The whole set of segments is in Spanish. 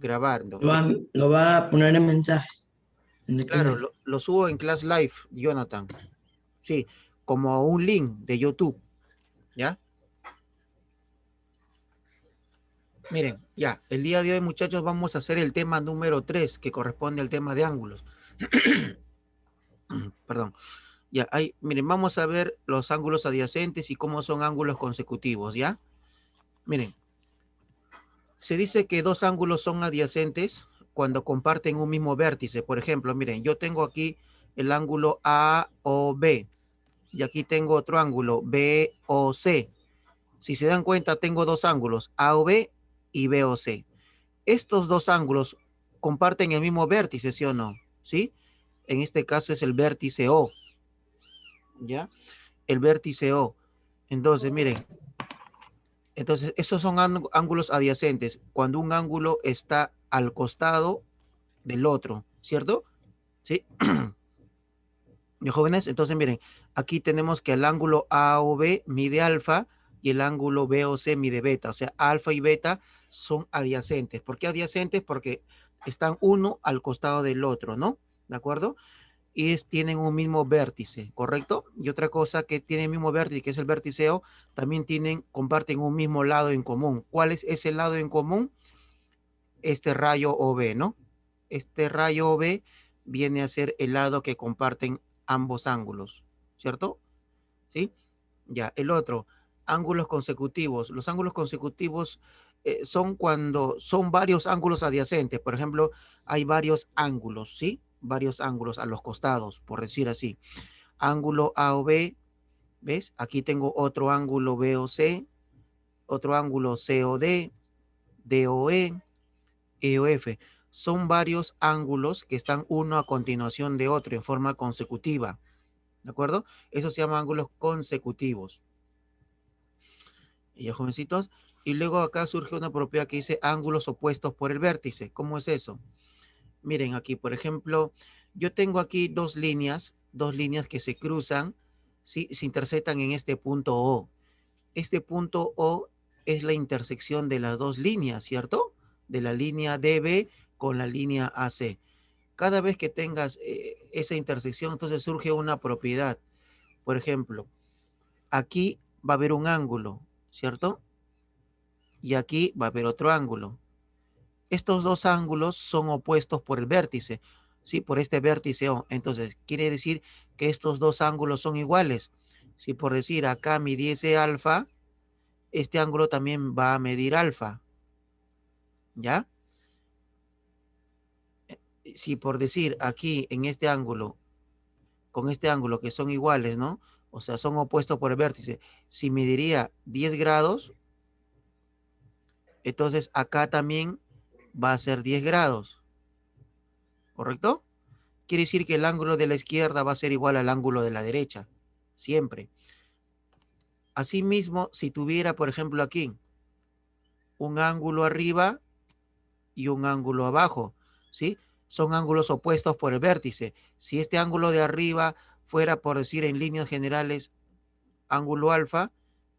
grabando. Lo va a poner en mensajes. En el Claro, canal. lo subo en Class Live, Jonathan. Sí, como un link de YouTube, ¿ya? Miren, ya, el día de hoy, muchachos, vamos a hacer el tema número 3, que corresponde al tema de ángulos. Perdón. Ya, miren, vamos a ver los ángulos adyacentes y cómo son ángulos consecutivos, ¿ya? Miren, se dice que dos ángulos son adyacentes cuando comparten un mismo vértice. Por ejemplo, miren, yo tengo aquí el ángulo AOB y aquí tengo otro ángulo BOC. Si se dan cuenta, tengo dos ángulos, AOB y BOC. Estos dos ángulos comparten el mismo vértice, ¿sí o no? ¿Sí? En este caso es el vértice O, ¿ya? El vértice O. Entonces, miren, entonces esos son ángulos adyacentes, cuando un ángulo está al costado del otro, ¿cierto? ¿Sí? Mis jóvenes, entonces miren, aquí tenemos que el ángulo AOB mide alfa y el ángulo BOC mide beta, o sea, alfa y beta son adyacentes. ¿Por qué adyacentes? Porque están uno al costado del otro, ¿no? ¿De acuerdo? Y tienen un mismo vértice, ¿correcto? Y otra cosa que tiene el mismo vértice, que es el vértice O, también comparten un mismo lado en común. ¿Cuál es ese lado en común? Este rayo OB, ¿no? Este rayo OB viene a ser el lado que comparten ambos ángulos, ¿cierto? ¿Sí? Ya, el otro, ángulos consecutivos. Los ángulos consecutivos son cuando son varios ángulos adyacentes. Por ejemplo, hay varios ángulos, ¿sí? Varios ángulos a los costados, por decir así. Ángulo AOB, ¿ves? Aquí tengo otro ángulo BOC, otro ángulo COD, DOE, EOF. Son varios ángulos que están uno a continuación de otro en forma consecutiva. ¿De acuerdo? Eso se llama ángulos consecutivos. Y ya, jovencitos. Y luego acá surge una propiedad que dice ángulos opuestos por el vértice. ¿Cómo es eso? Miren aquí, por ejemplo, yo tengo aquí dos líneas que se cruzan, ¿sí? Se intersectan en este punto O. Este punto O es la intersección de las dos líneas, ¿cierto? De la línea DB con la línea AC. Cada vez que tengas esa intersección, entonces surge una propiedad. Por ejemplo, aquí va a haber un ángulo, ¿cierto? Y aquí va a haber otro ángulo. Estos dos ángulos son opuestos por el vértice, ¿sí? Por este vértice O. Entonces, quiere decir que estos dos ángulos son iguales. Si por decir acá midiese alfa, este ángulo también va a medir alfa, ¿ya? Si por decir aquí en este ángulo, con este ángulo que son iguales, ¿no? O sea, son opuestos por el vértice. Si mediría 10 grados, entonces acá también va a ser 10 grados, ¿correcto? Quiere decir que el ángulo de la izquierda va a ser igual al ángulo de la derecha, siempre. Asimismo, si tuviera, por ejemplo, aquí un ángulo arriba y un ángulo abajo, ¿sí? Son ángulos opuestos por el vértice. Si este ángulo de arriba fuera, por decir en líneas generales, ángulo alfa,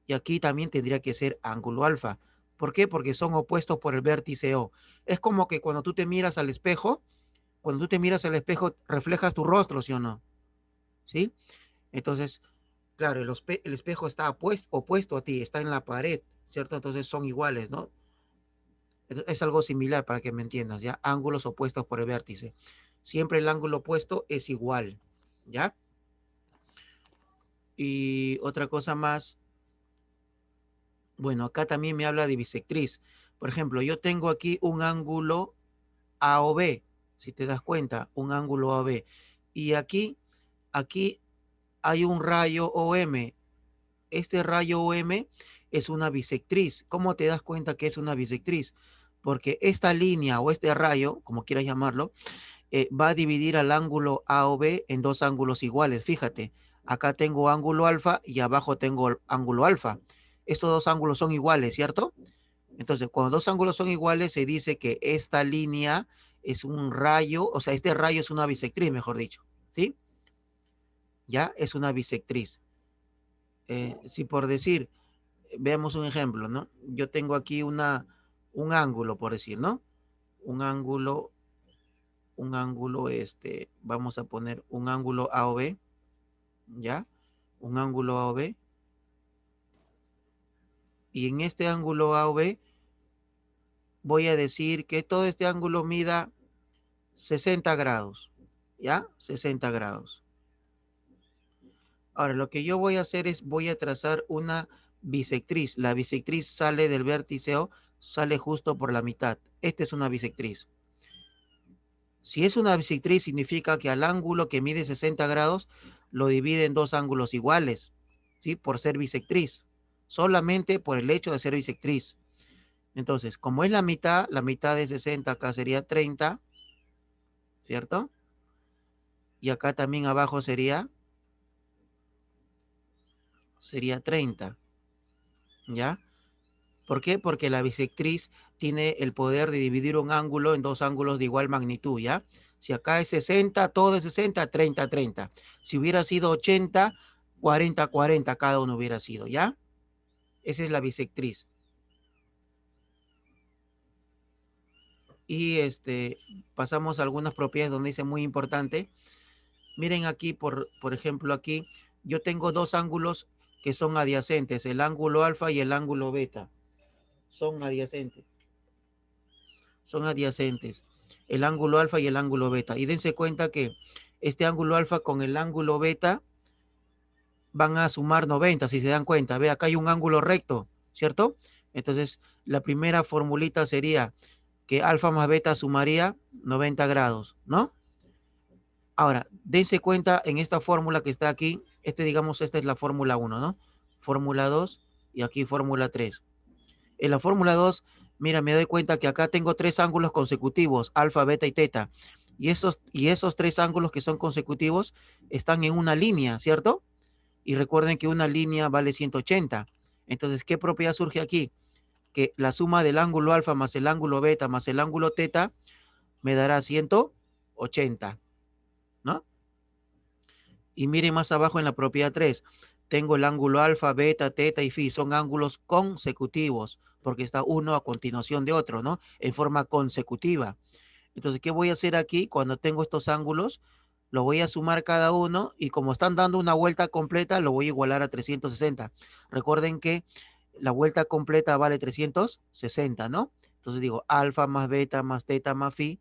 y aquí también tendría que ser ángulo alfa. ¿Por qué? Porque son opuestos por el vértice O. Es como que cuando tú te miras al espejo, reflejas tu rostro, ¿sí o no? ¿Sí? Entonces, claro, el espejo está opuesto a ti, está en la pared, ¿cierto? Entonces son iguales, ¿no? Es algo similar para que me entiendas, ¿ya? Ángulos opuestos por el vértice. Siempre el ángulo opuesto es igual, ¿ya? Y otra cosa más, bueno, acá también me habla de bisectriz. Por ejemplo, yo tengo aquí un ángulo AOB, si te das cuenta, un ángulo AOB. Y aquí hay un rayo OM. Este rayo OM es una bisectriz. ¿Cómo te das cuenta que es una bisectriz? Porque esta línea o este rayo, como quieras llamarlo, va a dividir al ángulo AOB en dos ángulos iguales. Fíjate, acá tengo ángulo alfa y abajo tengo ángulo alfa. Estos dos ángulos son iguales, ¿cierto? Entonces, cuando dos ángulos son iguales, se dice que esta línea es un rayo, o sea, este rayo es una bisectriz, mejor dicho, ¿sí? Ya es una bisectriz. Si por decir, veamos un ejemplo, ¿no? Yo tengo aquí un ángulo, por decir, ¿no? un ángulo, vamos a poner un ángulo AOB, ¿ya? Un ángulo AOB. Y en este ángulo AOB voy a decir que todo este ángulo mida 60 grados, ¿ya? 60 grados. Ahora, lo que yo voy a hacer es, voy a trazar una bisectriz. La bisectriz sale del vértice O, sale justo por la mitad. Esta es una bisectriz. Si es una bisectriz, significa que al ángulo que mide 60 grados, lo divide en dos ángulos iguales, ¿sí? Por ser bisectriz. Solamente por el hecho de ser bisectriz. Entonces, como es la mitad de 60 acá sería 30, ¿cierto? Y acá también abajo sería 30, ¿ya? ¿Por qué? Porque la bisectriz tiene el poder de dividir un ángulo en dos ángulos de igual magnitud, ¿ya? Si acá es 60, todo es 60, 30, 30. Si hubiera sido 80, 40, 40 cada uno hubiera sido, ¿ya? Esa es la bisectriz. Y pasamos a algunas propiedades donde dice muy importante. Miren aquí, por ejemplo, aquí yo tengo dos ángulos que son adyacentes, el ángulo alfa y el ángulo beta. Son adyacentes. Son adyacentes. El ángulo alfa y el ángulo beta. Y dense cuenta que este ángulo alfa con el ángulo beta van a sumar 90, si se dan cuenta. Ve, acá hay un ángulo recto, ¿cierto? Entonces, la primera formulita sería que alfa más beta sumaría 90 grados, ¿no? Ahora, dense cuenta en esta fórmula que está aquí, digamos, esta es la fórmula 1, ¿no? Fórmula 2 y aquí fórmula 3. En la fórmula 2, mira, me doy cuenta que acá tengo tres ángulos consecutivos, alfa, beta y teta. Y esos tres ángulos que son consecutivos están en una línea, ¿cierto? Y recuerden que una línea vale 180. Entonces, ¿qué propiedad surge aquí? Que la suma del ángulo alfa más el ángulo beta más el ángulo teta me dará 180, ¿no? Y miren más abajo en la propiedad 3, tengo el ángulo alfa, beta, teta y phi, son ángulos consecutivos, porque está uno a continuación de otro, ¿no? En forma consecutiva. Entonces, ¿qué voy a hacer aquí? Cuando tengo estos ángulos, lo voy a sumar cada uno y como están dando una vuelta completa, lo voy a igualar a 360. Recuerden que la vuelta completa vale 360, ¿no? Entonces digo, alfa más beta más teta más phi,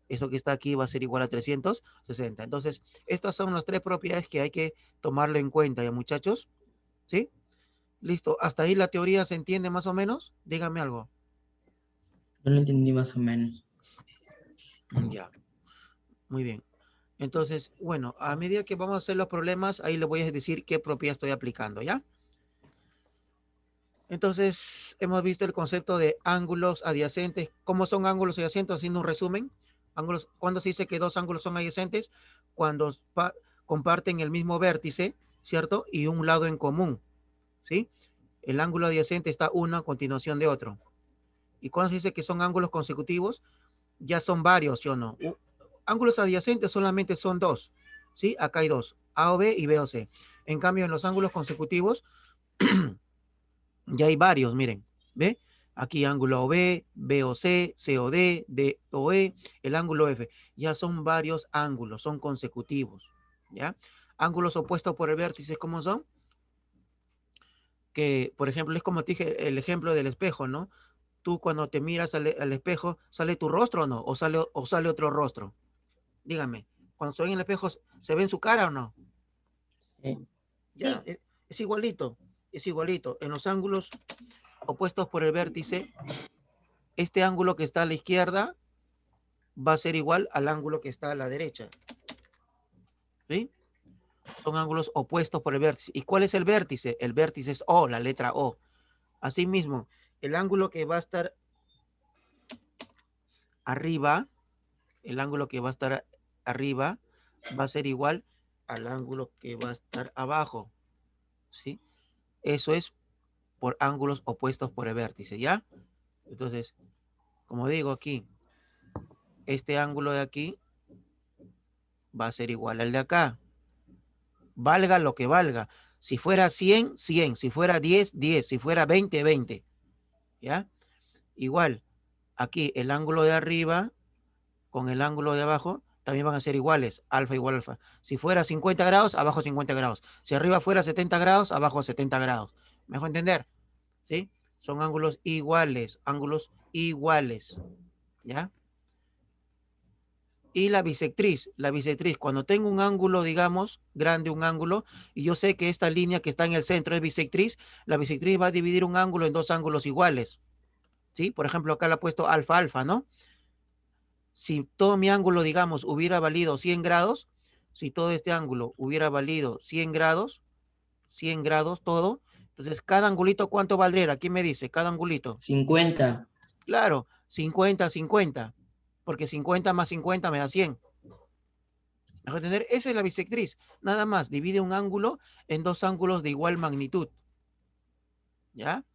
eso que está aquí va a ser igual a 360. Entonces, estas son las tres propiedades que hay que tomarlo en cuenta, ¿ya, muchachos? ¿Sí? Listo. ¿Hasta ahí la teoría se entiende más o menos? Díganme algo. No lo entendí más o menos. Ya, muy bien. Entonces, bueno, a medida que vamos a hacer los problemas, ahí les voy a decir qué propiedad estoy aplicando, ¿ya? Entonces, hemos visto el concepto de ángulos adyacentes. ¿Cómo son ángulos adyacentes? Haciendo un resumen. ¿Cuándo se dice que dos ángulos son adyacentes? Cuando comparten el mismo vértice, ¿cierto? Y un lado en común, ¿sí? El ángulo adyacente está uno a continuación de otro. ¿Y cuando se dice que son ángulos consecutivos? Ya son varios, ¿sí o no? Ángulos adyacentes solamente son dos, ¿sí? Acá hay dos, A o B y B o C. En cambio, en los ángulos consecutivos ya hay varios, miren, ¿ve? Aquí ángulo OB, BOC, COD, DOE, el ángulo F. Ya son varios ángulos, son consecutivos, ¿ya? Ángulos opuestos por el vértice, ¿cómo son? Que, por ejemplo, es como te dije el ejemplo del espejo, ¿no? Tú cuando te miras al espejo, ¿sale tu rostro o no? ¿O sale otro rostro? Dígame, cuando estoy en el espejo, ¿se ve en su cara o no? Sí. Ya, es igualito, es igualito. En los ángulos opuestos por el vértice, este ángulo que está a la izquierda va a ser igual al ángulo que está a la derecha. ¿Sí? Son ángulos opuestos por el vértice. ¿Y cuál es el vértice? El vértice es O, la letra O. Asimismo, el ángulo que va a estar arriba, el ángulo que va a estar arriba va a ser igual al ángulo que va a estar abajo. ¿Sí? Eso es por ángulos opuestos por el vértice, ¿ya? Entonces, como digo aquí, este ángulo de aquí va a ser igual al de acá. Valga lo que valga. Si fuera 100, 100. Si fuera 10, 10. Si fuera 20, 20. ¿Ya? Igual, aquí el ángulo de arriba con el ángulo de abajo también van a ser iguales, alfa igual alfa. Si fuera 50 grados, abajo 50 grados. Si arriba fuera 70 grados, abajo 70 grados. ¿Me dejo entender? ¿Sí? Son ángulos iguales, ¿ya? Y la bisectriz, cuando tengo un ángulo, digamos, grande, un ángulo, y yo sé que esta línea que está en el centro es bisectriz, la bisectriz va a dividir un ángulo en dos ángulos iguales, ¿sí? Por ejemplo, acá le he puesto alfa, alfa, ¿no? Si todo mi ángulo, digamos, hubiera valido 100 grados, si todo este ángulo hubiera valido 100 grados todo, entonces cada angulito, ¿cuánto valdría? ¿Quién me dice? Cada angulito. 50. Claro, 50, 50, porque 50 más 50 me da 100. ¿Me dejo entender? Esa es la bisectriz. Nada más, divide un ángulo en dos ángulos de igual magnitud. ¿Ya?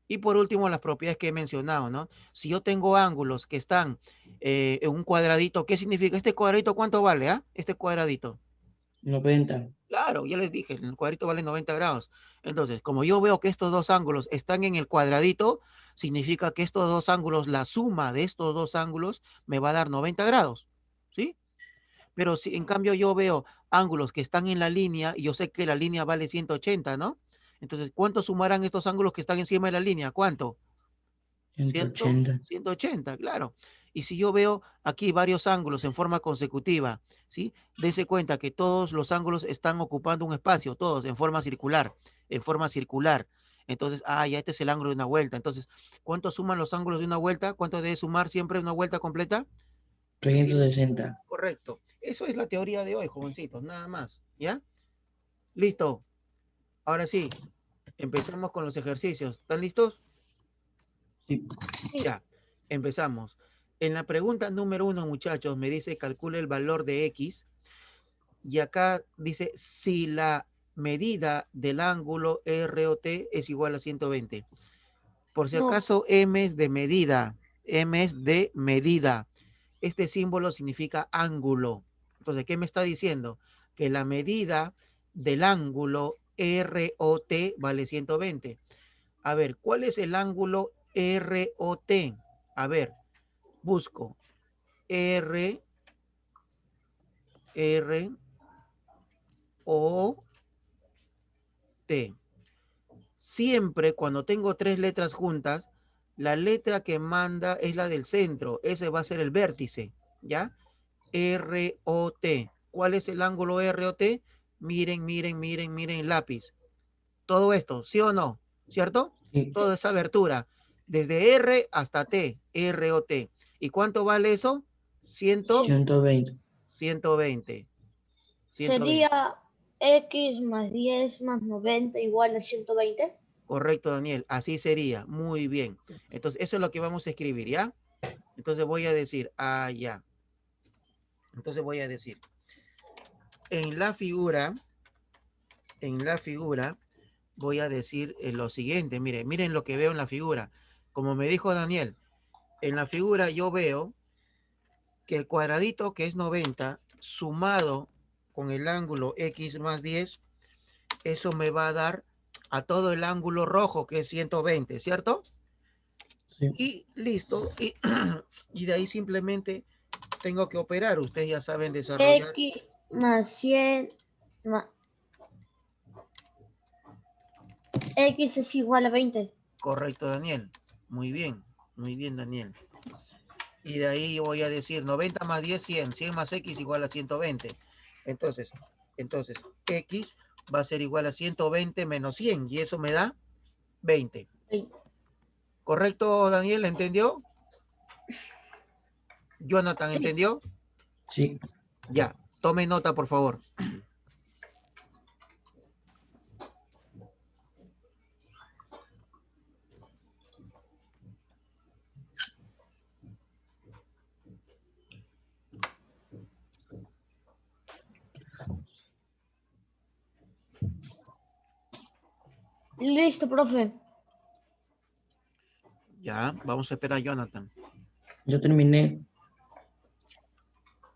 Y por último, las propiedades que he mencionado, ¿no? Si yo tengo ángulos que están en un cuadradito, ¿qué significa? ¿Este cuadradito cuánto vale? Este cuadradito. 90. Claro, ya les dije, el cuadradito vale 90 grados. Entonces, como yo veo que estos dos ángulos están en el cuadradito, significa que estos dos ángulos, la suma de estos dos ángulos me va a dar 90 grados. ¿Sí? Pero si en cambio yo veo ángulos que están en la línea y yo sé que la línea vale 180, ¿no? Entonces, ¿cuánto sumarán estos ángulos que están encima de la línea? ¿Cuánto? 180. 180, claro. Y si yo veo aquí varios ángulos en forma consecutiva, ¿sí? Dense cuenta que todos los ángulos están ocupando un espacio, todos en forma circular, en forma circular. Entonces, ya este es el ángulo de una vuelta. Entonces, ¿cuánto suman los ángulos de una vuelta? ¿Cuánto debe sumar siempre una vuelta completa? 360. Correcto. Eso es la teoría de hoy, jovencitos, nada más, ¿ya? Listo. Ahora sí, empezamos con los ejercicios. ¿Están listos? Sí. Ya, empezamos. En la pregunta número 1, muchachos, me dice calcule el valor de X. Y acá dice si la medida del ángulo ROT es igual a 120. Por si No. acaso, M es de medida. M es de medida. Este símbolo significa ángulo. Entonces, ¿qué me está diciendo? Que la medida del ángulo ROT vale 120. A ver, ¿cuál es el ángulo ROT? A ver, busco R, R, O, T. Siempre cuando tengo tres letras juntas, la letra que manda es la del centro. Ese va a ser el vértice, ¿ya? ROT. ¿Cuál es el ángulo ROT? Miren, miren, miren, miren el lápiz. Todo esto, ¿sí o no? ¿Cierto? Sí. Toda esa abertura. Desde R hasta T, ROT. ¿Y cuánto vale eso? 120. 120. Sería X más 10 más 90 igual a 120. Correcto, Daniel. Así sería. Muy bien. Entonces, eso es lo que vamos a escribir, ¿ya? Entonces voy a decir, ya. Entonces voy a decir, en la figura, voy a decir lo siguiente. Miren lo que veo en la figura. Como me dijo Daniel, en la figura yo veo que el cuadradito que es 90 sumado con el ángulo X más 10, eso me va a dar a todo el ángulo rojo que es 120, ¿cierto? Sí. Y listo. Y de ahí simplemente tengo que operar. Ustedes ya saben desarrollar. X más 100 más X es igual a 20. Correcto, Daniel. Muy bien, Daniel. Y de ahí voy a decir 90 más 10, 100. 100 más X igual a 120. Entonces, X va a ser igual a 120 menos 100. Y eso me da 20. 20. ¿Correcto, Daniel? ¿Entendió? Jonathan, Sí. ¿entendió? Sí. Ya, tome nota, por favor. Listo, profe. Ya, vamos a esperar a Jonathan. Yo terminé.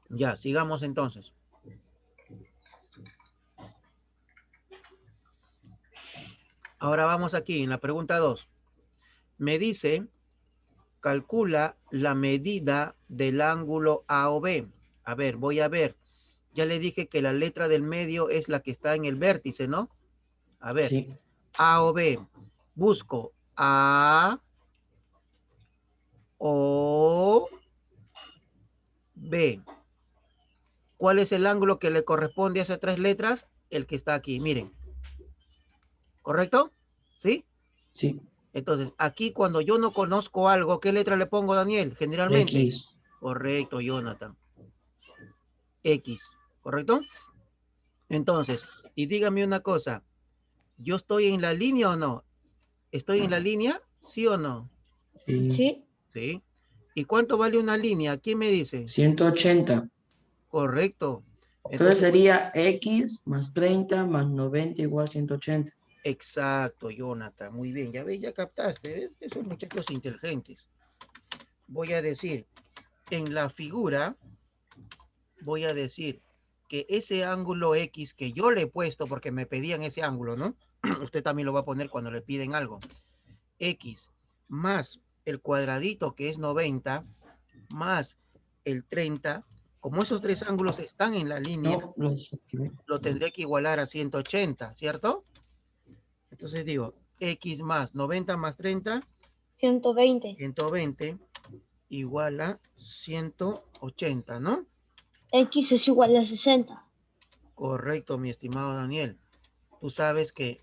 Ya, sigamos entonces. Ahora vamos aquí en la pregunta 2. Me dice calcula la medida del ángulo AOB. A ver, voy a ver. Ya le dije que la letra del medio es la que está en el vértice, ¿no? A ver, Sí. AOB. Busco A, O, B. ¿Cuál es el ángulo que le corresponde a esas tres letras? El que está aquí, miren. ¿Correcto? ¿Sí? Sí. Entonces, aquí cuando yo no conozco algo, ¿qué letra le pongo, Daniel? Generalmente. X. Correcto, Jonathan. X. ¿Correcto? Entonces, y dígame una cosa. ¿Yo estoy en la línea o no? ¿Estoy en la línea? ¿Sí o no? Sí. Sí. ¿Sí? ¿Y cuánto vale una línea? ¿Quién me dice? 180. Correcto. Entonces Entonces, sería X más 30 más 90 igual 180. exacto, Jonathan. Muy bien. Ya ves, ya captaste. ¿Ves? Esos muchachos inteligentes. Voy a decir, en la figura, voy a decir que ese ángulo X que yo le he puesto, porque me pedían ese ángulo, ¿no? Usted también lo va a poner cuando le piden algo. X más el cuadradito que es 90 más el 30, como esos tres ángulos están en la línea, No, los activé. lo tendré que igualar a 180, ¿cierto? Entonces digo, X más 90 más 30, 120. 120 igual a 180, ¿no? X es igual a 60. Correcto, mi estimado Daniel. Tú sabes que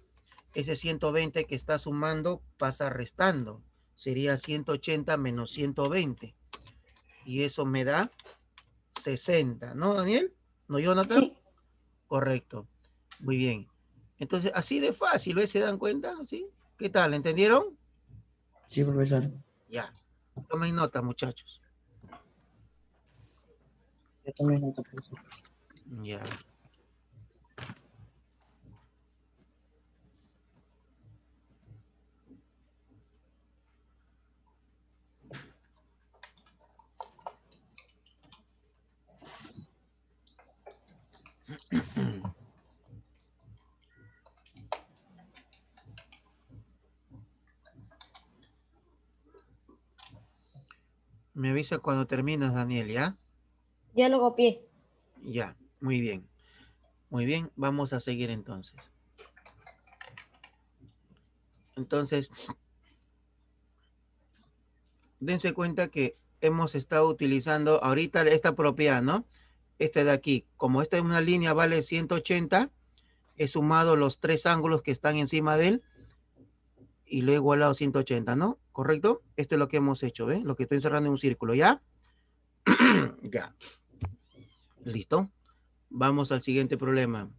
ese 120 que está sumando pasa restando. Sería 180 menos 120. Y eso me da 60, ¿no, Daniel? ¿No, Jonathan? Sí. Correcto. Muy bien. Entonces, así de fácil, ¿ves? ¿Se dan cuenta? ¿Sí? ¿Qué tal? ¿Entendieron? Sí, profesor. Ya. Tomen nota, muchachos. Yo también noto, profesor. Ya. Me avisa cuando terminas, Daniel, ¿ya? Ya lo copié. Ya. Muy bien. Muy bien. Vamos a seguir entonces. Entonces, dense cuenta que hemos estado utilizando ahorita esta propiedad, ¿no? Este de aquí. Como esta es una línea, vale 180, he sumado los tres ángulos que están encima de él y lo he igualado a 180, ¿no? ¿Correcto? Esto es lo que hemos hecho, ¿ves? Lo que estoy cerrando en un círculo, ¿ya? Ya. ¿Listo? Vamos al siguiente problema.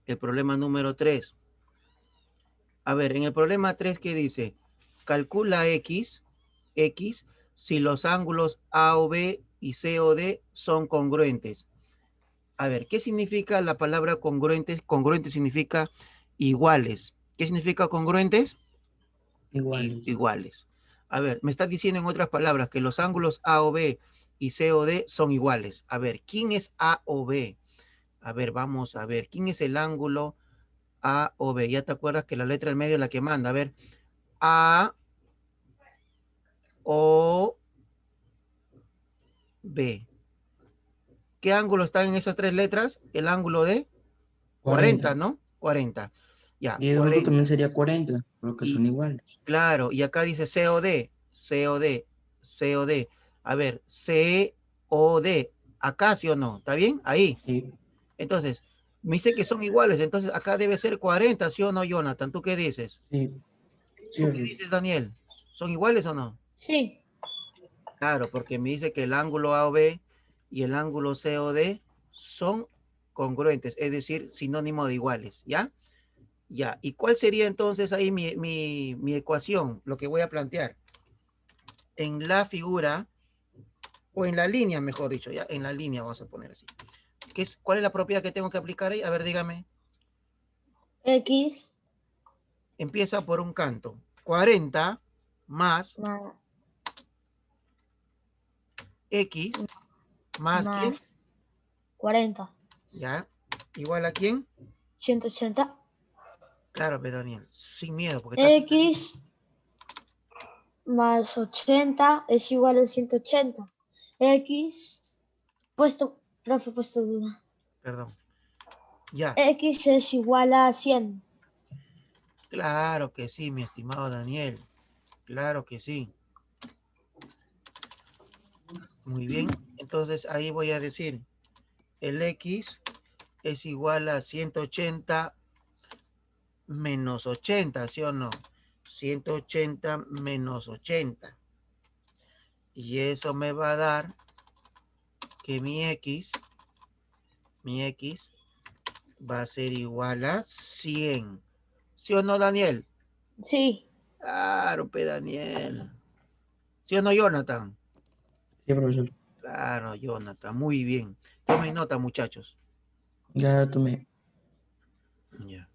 El problema número 3. A ver, en el problema 3, ¿qué dice? Calcula X si los ángulos A o B y C o D son congruentes. A ver, ¿qué significa la palabra congruentes? Congruentes significa iguales. ¿Qué significa congruentes? Iguales. Iguales. A ver, me está diciendo en otras palabras que los ángulos A o B y C o D son iguales. A ver, ¿quién es A o B? A ver, vamos a ver, ¿quién es el ángulo A o B? Ya te acuerdas que la letra del medio es la que manda. A ver, A o B. ¿Qué ángulo está en esas tres letras? El ángulo de 40, 40. ¿no? 40. Ya, Y el otro 40. también sería 40, porque son Y iguales. claro, y acá dice COD, COD, COD. A ver, COD. Acá sí o no, ¿está bien? Ahí. Sí. Entonces, me dice que son iguales, entonces acá debe ser 40, ¿sí o no, Jonathan? ¿Tú qué dices? Sí. Sí, ¿Tú qué profesor. dices, Daniel? ¿Son iguales o no? Sí. Claro, porque me dice que el ángulo AOB y el ángulo COD son congruentes, es decir, sinónimo de iguales, ¿ya? Ya. ¿Y cuál sería entonces ahí mi ecuación? Lo que voy a plantear. En la figura, o en la línea, mejor dicho, ya, en la línea vamos a poner así. ¿Cuál es la propiedad que tengo que aplicar ahí? A ver, dígame. X Empieza por un canto. 40 más más, X más ¿quién? más 40. ¿Ya? ¿Igual a quién? 180. Claro, pero Daniel, sin miedo, porque estás en la línea. X más 80 es igual a 180. X, puesto duda. Perdón. Ya. X es igual a 100. Claro que sí, mi estimado Daniel. Claro que sí. Muy bien. Entonces ahí voy a decir, el X es igual a 180 menos 80, ¿sí o no? 180 menos 80. Y eso me va a dar que mi X va a ser igual a 100. ¿Sí o no, Daniel? Sí. Claro, Daniel. ¿Sí o no, Jonathan? Sí, profesor. Claro, Jonathan. Muy bien. Tomen nota, muchachos. Ya tomé. Ya.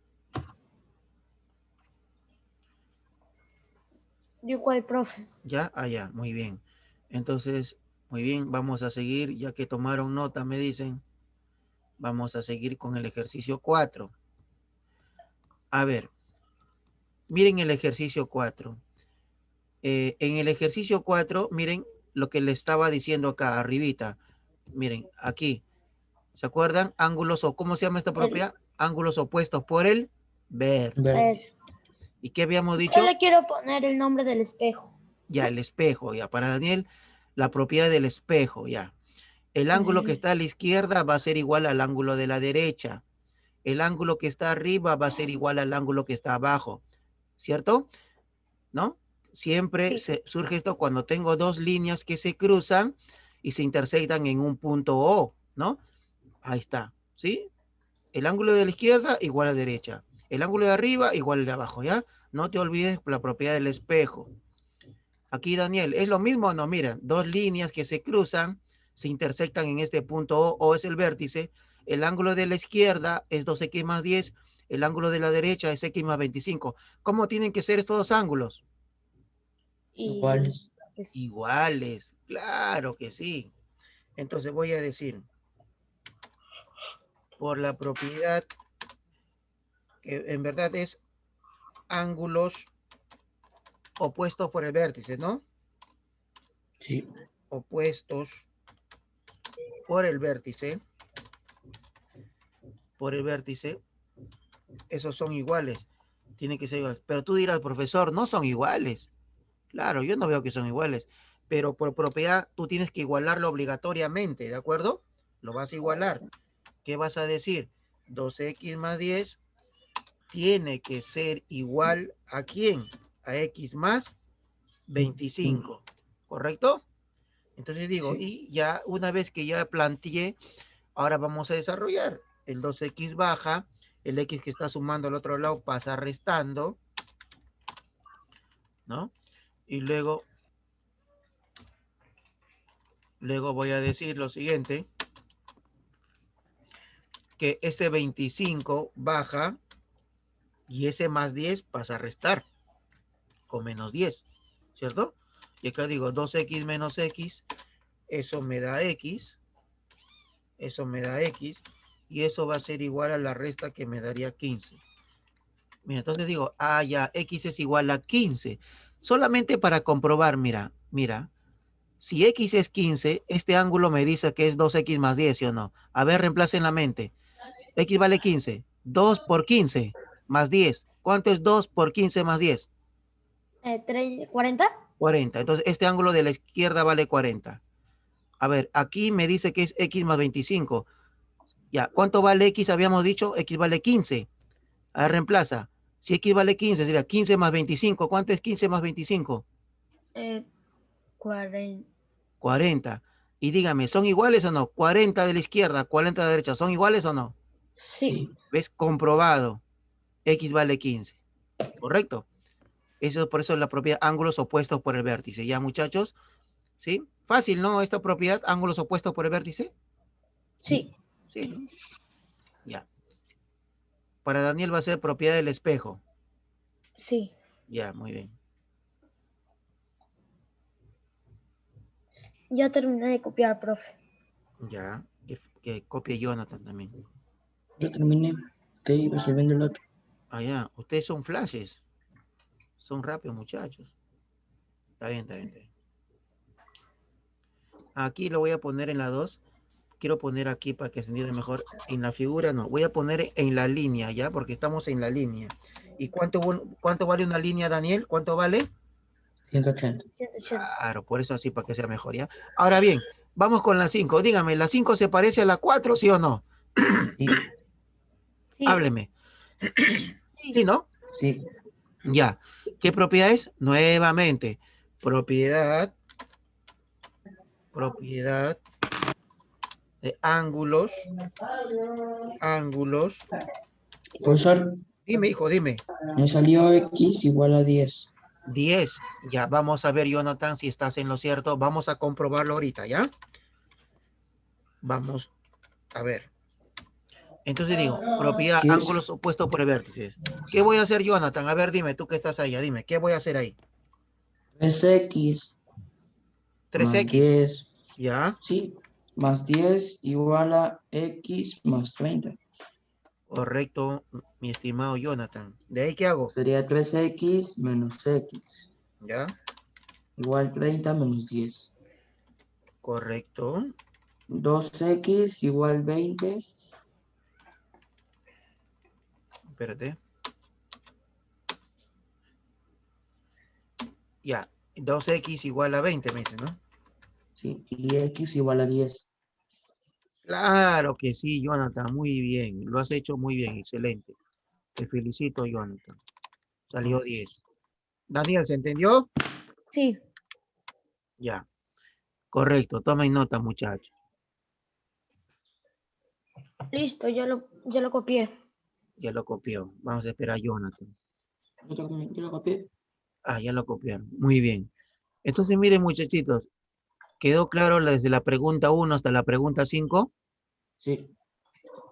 Igual, profe. ¿Ya? Ah, ya. Muy bien. Entonces, muy bien. Vamos a seguir. Ya que tomaron nota, me dicen. Vamos a seguir con el ejercicio 4. A ver. Miren el ejercicio 4. En el ejercicio 4, miren lo que le estaba diciendo acá arribita. Miren, aquí. ¿Se acuerdan? Ángulos o ¿cómo se llama esta propiedad? Ángulos opuestos por el vértice. ¿Y qué habíamos Yo dicho? le quiero poner el nombre del espejo. Ya, el espejo. Ya, para Daniel, la propiedad del espejo. Ya. El ángulo que está a la izquierda va a ser igual al ángulo de la derecha. El ángulo que está arriba va a ser igual al ángulo que está abajo. ¿Cierto? ¿No? Siempre Sí. surge esto cuando tengo dos líneas que se cruzan y se intersectan en un punto O, ¿no? Ahí está, ¿sí? El ángulo de la izquierda igual a la derecha. El ángulo de arriba igual al de abajo, ¿ya? No te olvides la propiedad del espejo. Aquí, Daniel, ¿es lo mismo o no? Mira, dos líneas que se cruzan, se intersectan en este punto O es el vértice. El ángulo de la izquierda es 2x más 10. El ángulo de la derecha es x más 25. ¿Cómo tienen que ser estos dos ángulos? Iguales. Iguales, claro que sí. Entonces voy a decir, por la propiedad, que en verdad es ángulos opuestos por el vértice, ¿no? Sí. Opuestos por el vértice, esos son iguales. Tienen que ser iguales. Pero tú dirás, profesor, no son iguales. Claro, yo no veo que son iguales. Pero por propiedad, tú tienes que igualarlo obligatoriamente, ¿de acuerdo? Lo vas a igualar. ¿Qué vas a decir? 2x más 10 tiene que ser igual a ¿quién? A x más 25, ¿correcto? Entonces digo, Sí. y ya una vez que ya planteé, ahora vamos a desarrollar. El 2x baja, el x que está sumando al otro lado pasa restando, ¿no? Y luego voy a decir lo siguiente, que ese 25 baja y ese más 10 pasa a restar con menos 10, ¿cierto? Y acá digo 2x menos x, eso me da x, y eso va a ser igual a la resta que me daría 15. Mira, entonces digo, ya, x es igual a 15. Solamente para comprobar, mira, si x es 15, este ángulo me dice que es 2x más 10, ¿sí o no? A ver, reemplace en la mente. X vale 15. 2 por 15 más 10. ¿Cuánto es 2 por 15 más 10? 40. 40. Entonces, este ángulo de la izquierda vale 40. A ver, aquí me dice que es x más 25. Ya, ¿cuánto vale x? Habíamos dicho, x vale 15. A ver, reemplaza. Si x vale 15, sería 15 más 25. ¿Cuánto es 15 más 25? 40. 40. Y dígame, ¿son iguales o no? 40 de la izquierda, 40 de la derecha, ¿son iguales o no? Sí. ¿Ves? Comprobado. X vale 15. ¿Correcto? Eso, por eso es la propiedad ángulos opuestos por el vértice. ¿Ya, muchachos? ¿Sí? Fácil, ¿no? Esta propiedad, ángulos opuestos por el vértice. Sí. Sí, ¿no? Ya. Para Daniel va a ser propiedad del espejo. Sí. Ya, muy bien. Ya terminé de copiar, profe. Ya. Que copie Jonathan también. Yo terminé. Estoy resolviendo el otro. Ya. Ustedes son flashes. Son rápidos, muchachos. Está bien, está bien, está bien. Aquí lo voy a poner en la 2. Quiero poner aquí para que se entienda mejor. En la figura no, voy a poner en la línea, ¿ya? Porque estamos en la línea. ¿Y cuánto vale una línea, Daniel? ¿Cuánto vale? 180. 180. Claro, por eso así, para que sea mejor, ¿ya? Ahora bien, vamos con la 5. Dígame, ¿la 5 se parece a la 4, sí o no? Sí, Sí, Hábleme. sí. ¿Sí, no? sí. Ya. ¿Qué propiedad es? Nuevamente, propiedad de ángulos. Profesor, Dime, hijo, dime. me salió X igual a 10. 10. Ya, vamos a ver, Jonathan, si estás en lo cierto. Vamos a comprobarlo ahorita, ¿ya? Vamos a ver. Entonces digo, propiedad, Sí es ángulos opuestos por vértices. ¿Qué voy a hacer, Jonathan? A ver, dime, tú que estás allá, dime, ¿qué voy a hacer ahí? 3X más 3x, 10. ¿ya? Sí, más 10 igual a X más 30. Correcto, mi estimado Jonathan. ¿De ahí qué hago? Sería 3X menos X. ¿Ya? Igual 30 menos 10. Correcto. 2X igual 20. Espérate. Ya, 2x igual a 20, me dice, ¿no? Sí, y X igual a 10. Claro que sí, Jonathan, muy bien. Lo has hecho muy bien, excelente. Te felicito, Jonathan. Salió 10. Daniel, ¿se entendió? Sí, Ya, correcto. Tomen nota, muchachos. listo, ya lo copié. Ya lo copió. Vamos a esperar a Jonathan. Yo lo copié. Ah, ya lo copiaron. Muy bien. Entonces, miren, muchachitos, ¿quedó claro desde la pregunta 1 hasta la pregunta 5? Sí.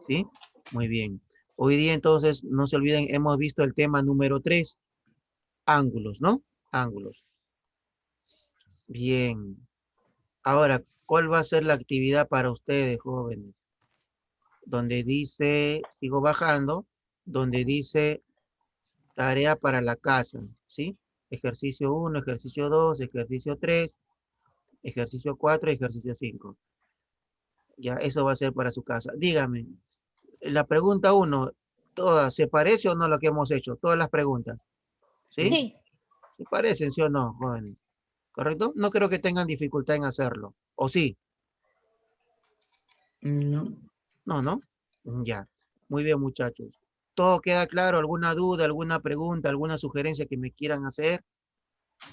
¿Sí? Muy bien. Hoy día, entonces, no se olviden, hemos visto el tema número 3, ángulos, ¿no? Ángulos. Bien. Ahora, ¿cuál va a ser la actividad para ustedes, jóvenes? Donde dice, sigo bajando, donde dice tarea para la casa, ¿sí? Ejercicio 1, ejercicio 2, ejercicio 3, ejercicio 4, ejercicio 5. Ya, eso va a ser para su casa. Dígame, la pregunta 1, ¿todas se parece o no lo que hemos hecho? Todas las preguntas, ¿sí? Sí, ¿Se parecen, sí o no, jóvenes? ¿Correcto? No creo que tengan dificultad en hacerlo. ¿O sí? No. No, ¿no? Ya. Muy bien, muchachos. ¿Todo queda claro? ¿Alguna duda, alguna pregunta, alguna sugerencia que me quieran hacer?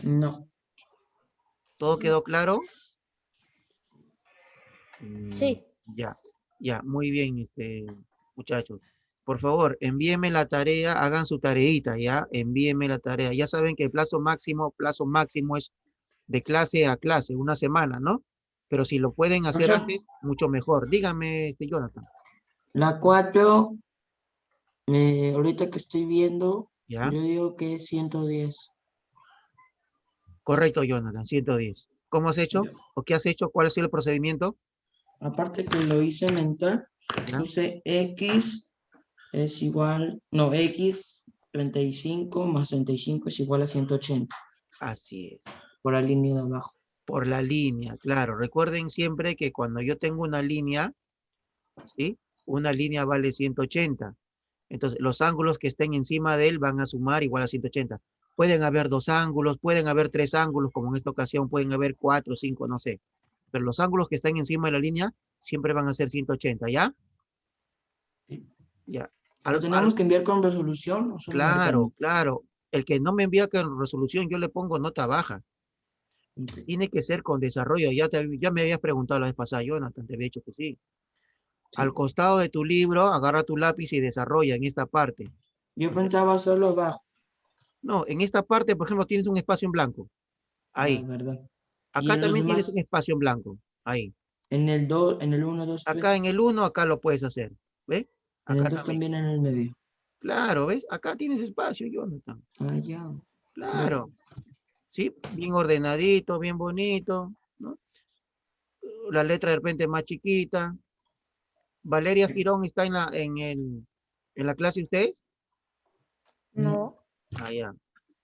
No. ¿Todo quedó claro? Mm, sí. ya, ya, muy bien, muchachos. Por favor, envíenme la tarea, hagan su tareita, ¿ya? Envíenme la tarea. Ya saben que el plazo máximo es de clase a clase, una semana, ¿no? Pero si lo pueden hacer Profesor, antes, mucho mejor. Dígame, Jonathan, la 4, ahorita que estoy viendo, ¿ya? yo digo que es 110. Correcto, Jonathan, 110. ¿Cómo has hecho? ¿O qué has hecho? ¿Cuál ha sido el procedimiento? Aparte que lo hice mental, ¿Ya? puse X es igual, no, X 35 más 35 es igual a 180 Así es. por la línea de abajo. Por la línea, claro. Recuerden siempre que cuando yo tengo una línea, ¿sí? Una línea vale 180. Entonces, los ángulos que estén encima de él van a sumar igual a 180. Pueden haber dos ángulos, pueden haber tres ángulos, como en esta ocasión pueden haber cuatro, cinco, no sé. Pero los ángulos que están encima de la línea siempre van a ser 180, ¿ya? Ya. ¿Lo tenemos que enviar con resolución o solo Claro, marcando? claro. El que no me envía con resolución, yo le pongo nota baja. Tiene que ser con desarrollo. Ya me habías preguntado la vez pasada, Jonathan, te había dicho que sí. Al Sí. costado de tu libro, agarra tu lápiz y desarrolla en esta parte. Yo pensaba solo abajo. No, en esta parte, por ejemplo, tienes un espacio en blanco. Ah, Ahí. verdad. Y Acá en los también tienes un demás, espacio en blanco. Ahí. en el 2, en el 1, 2, Acá 3. en el 1, acá lo puedes hacer. ¿Ves? En el Acá 2 también. también en el medio. Claro, ¿ves? Acá tienes espacio, Jonathan. Ah, ya. Claro. Claro. ¿Sí? Bien ordenadito, bien bonito, ¿no? La letra de repente más chiquita. Valeria Firón está en la clase de ustedes. No. No, Ah, ya.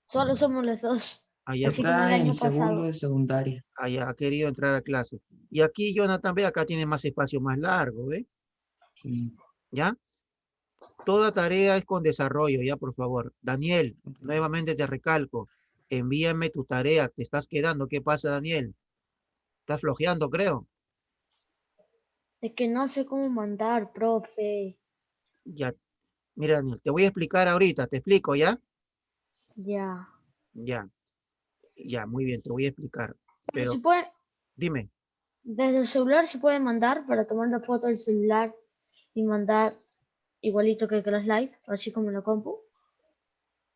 solo somos los dos. Allá, Así como el Está año en segundo pasado. de secundaria. allá ha querido entrar a clase. Y aquí Jonathan, ve, acá tiene más espacio más largo, ¿ve? Sí. ¿Ya? Toda tarea es con desarrollo, ya, por favor. Daniel, nuevamente te recalco, envíame tu tarea, te estás quedando. ¿Qué pasa, Daniel? Estás flojeando, creo. Es que no sé cómo mandar, profe. Ya, mira, Daniel, te voy a explicar ahorita, te explico, ¿ya? Ya. Ya, ya, muy bien, te voy a explicar. Pero se Pero puede, dime, desde el celular se puede mandar para tomar la foto del celular y mandar igualito que Class Live, así como en la compu.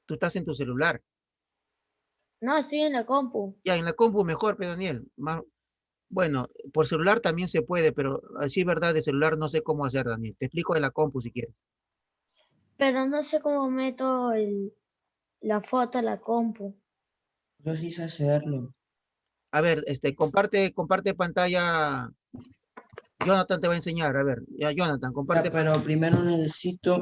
tú estás en tu celular. No, estoy en la compu. Ya, en la compu mejor, pero Daniel. Bueno, por celular también se puede, pero así, verdad, de celular no sé cómo hacer, Daniel. Te explico en la compu si quieres. Pero no sé cómo meto la foto a la compu. Yo sí sé hacerlo. A ver, comparte pantalla. Jonathan te va a enseñar. A ver, ya, Jonathan, Ya, comparte pero pantalla. primero necesito,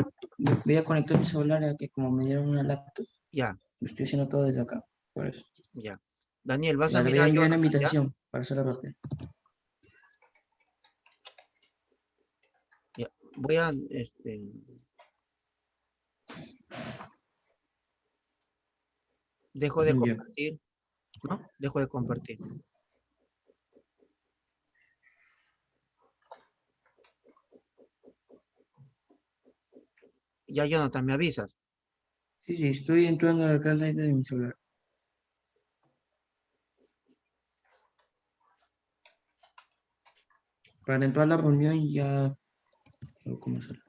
voy a conectar mi celular ya que como me dieron una laptop, Ya, lo estoy haciendo todo desde acá. Por eso. ya. Daniel, vas a Ya le voy a mirar a enviar una Jonathan, ¿ya? invitación para hacer la parte. Ya. Voy a, dejo de Ya. compartir, ¿no? Dejo de compartir. Ya, Jonathan, me avisas. Sí, sí, estoy entrando al Class Live de mi celular. Para entrar a la reunión ya... ¿Cómo hacerlo?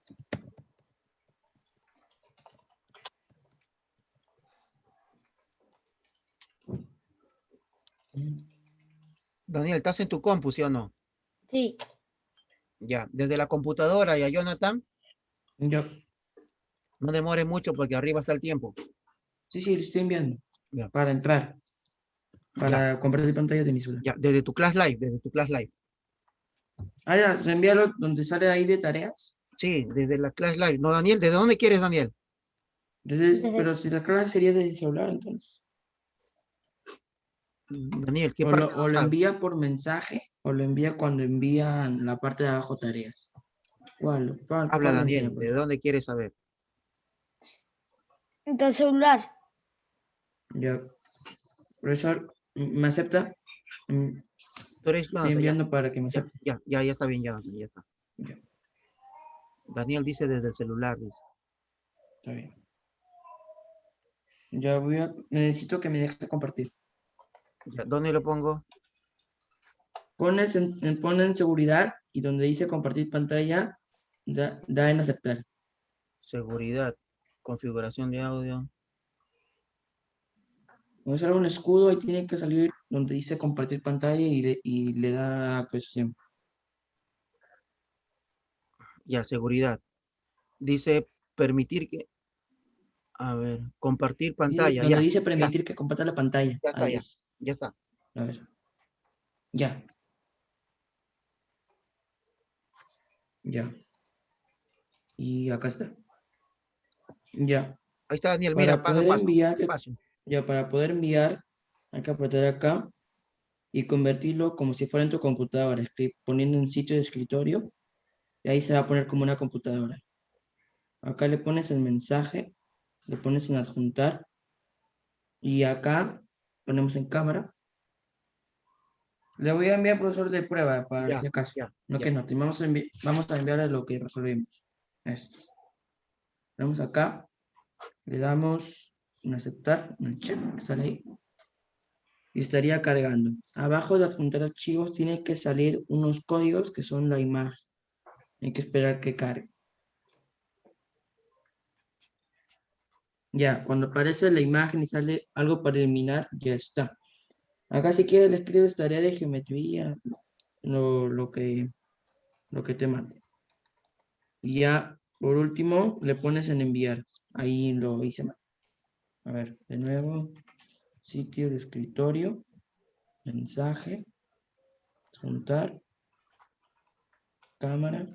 Daniel, ¿estás en tu compu, sí o no? Sí, Ya, desde la computadora, ya, Jonathan, Ya. no demore mucho porque arriba está el tiempo. Sí, sí, lo estoy enviando. Ya, Para entrar. ya, Para compartir pantalla de mi celular. ya, desde tu class live, desde tu class live. Ah, ya, se envíalo donde sale ahí de tareas. Sí, desde la class live. No, Daniel, ¿desde dónde quieres, Daniel? desde, Pero si la clase sería de celular, entonces. Daniel, ¿qué parte no O lo sabes? envía por mensaje o lo envía cuando envían la parte de abajo tareas. Habla, ¿Cuál me enseña, Daniel, por ¿de favor? dónde quieres saber? desde el celular. Ya, profesor, ¿me acepta? Tú eres Estoy Jonathan, ya, enviando para que me ya, acepte. ya, ya, ya está bien, Jonathan, ya está. Ya, Daniel dice desde el celular, dice. está bien. Necesito que me deje compartir. Ya, ¿dónde lo pongo? Pon en seguridad y donde dice compartir pantalla, da en aceptar. Seguridad, configuración de audio. Cuando sale un escudo, ahí tiene que salir donde dice compartir pantalla y le da actualización. Ya, seguridad. Dice permitir que, a ver, compartir Y pantalla, donde ya, dice ya, permitir que comparta la pantalla, ya está, ahí ya, es. ya está. A ver, ya, ya. Y acá está. Ya. Ahí está, Daniel, mira, Para paso a poder paso, enviar, despacio. para poder enviar, hay que apretar acá y convertirlo como si fuera en tu computadora, poniendo un sitio de escritorio, y ahí se va a poner como una computadora. Acá le pones el mensaje, le pones en adjuntar, y acá ponemos en cámara. Le voy a enviar profesor de prueba para Ya, si acaso. ya, No ya. que no, vamos a enviarle lo que resolvimos. Esto. Vamos acá, le damos en aceptar, un check, que sale ahí, y estaría cargando. Abajo de adjuntar archivos tiene que salir unos códigos que son la imagen. Hay que esperar que cargue. Ya, cuando aparece la imagen y sale algo para eliminar, ya está. Acá si quieres le escribes tarea de geometría, lo que te mande. Y ya, por último, le pones en enviar. Ahí lo hice mal. A ver, de nuevo, sitio de escritorio, mensaje, juntar, cámara.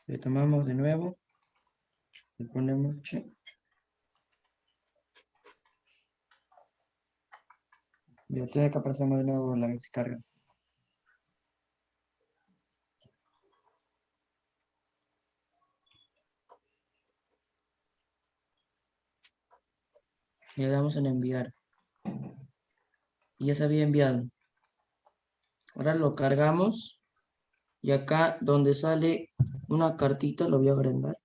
Le tomamos de nuevo, le ponemos check. Ya tiene que aparecerme de nuevo la descarga. Le damos en enviar. Y ya se había enviado. Ahora lo cargamos. Y acá donde sale una cartita, lo voy a agrandar.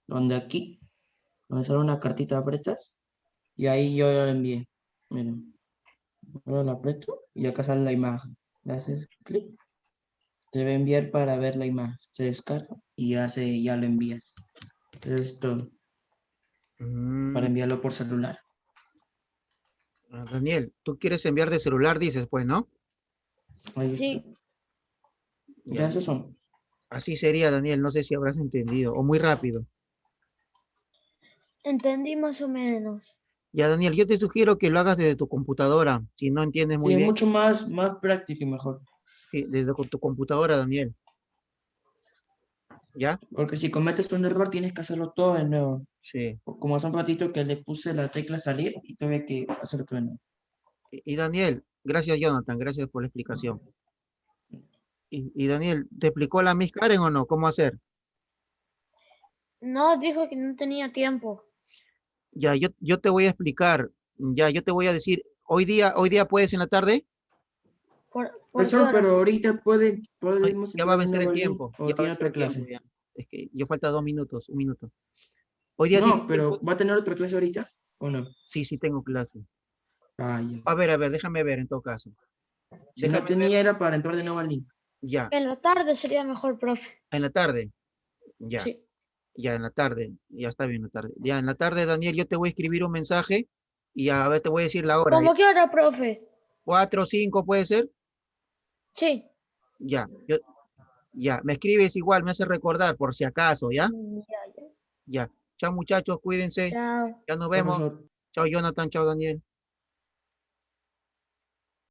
Donde aquí, donde sale una cartita, apretas. Y ahí yo ya lo envié. Miren. Ahora la aprieto y acá sale la imagen. Le haces clic. Te va a enviar para ver la imagen. Se descarga y ya lo envías. Esto para enviarlo por celular. Daniel, tú quieres enviar de celular, dices, pues, ¿no? Ahí Sí. está. Ya, Ya esos son. así sería, Daniel, no sé si habrás entendido, o muy rápido. Entendí más o menos. Ya, Daniel, yo te sugiero que lo hagas desde tu computadora, si no entiendes muy Sí, bien, mucho más práctico y mejor. sí, desde tu computadora, Daniel. ¿Ya? Porque si cometes un error, tienes que hacerlo todo de nuevo. Sí. Como hace un ratito que le puse la tecla salir y tuve que hacerlo todo de nuevo. Y Daniel, gracias, Jonathan, gracias por la explicación. Y Daniel, ¿te explicó la Miss Karen o no? ¿Cómo hacer? No, dijo que no tenía tiempo. Ya, yo te voy a explicar. Ya, yo te voy a decir, hoy día puedes en la tarde. ¿Por qué Profesor, hora? pero ahorita podemos Ya va a entrar de vencer nuevo el al link tiempo. o Ya va a tiene vencer otra el tiempo clase. ya. Es que yo falta 2 minutos, 1 minuto. Hoy día No, difícil, pero pues. ¿va a tener otra clase ahorita o no? Sí, sí tengo clase. Ah, ya. A ver, déjame ver en todo caso. Si no Déjame ver, tenía era para entrar de nuevo al link. ya, En la tarde sería mejor, profe. en la tarde. Ya, Sí. ya en la tarde. Ya está bien en la tarde. Ya en la tarde, Daniel, yo te voy a escribir un mensaje y a ver, te voy a decir la hora. ¿Cómo qué hora, profe? 4 o 5 puede ser. Sí. Ya, ya, me escribes igual, me hace recordar por si acaso, ¿ya? Ya, ya. Ya. Chao muchachos, cuídense. Chao. Ya nos vemos. Profesor. Chao Jonathan, chao Daniel.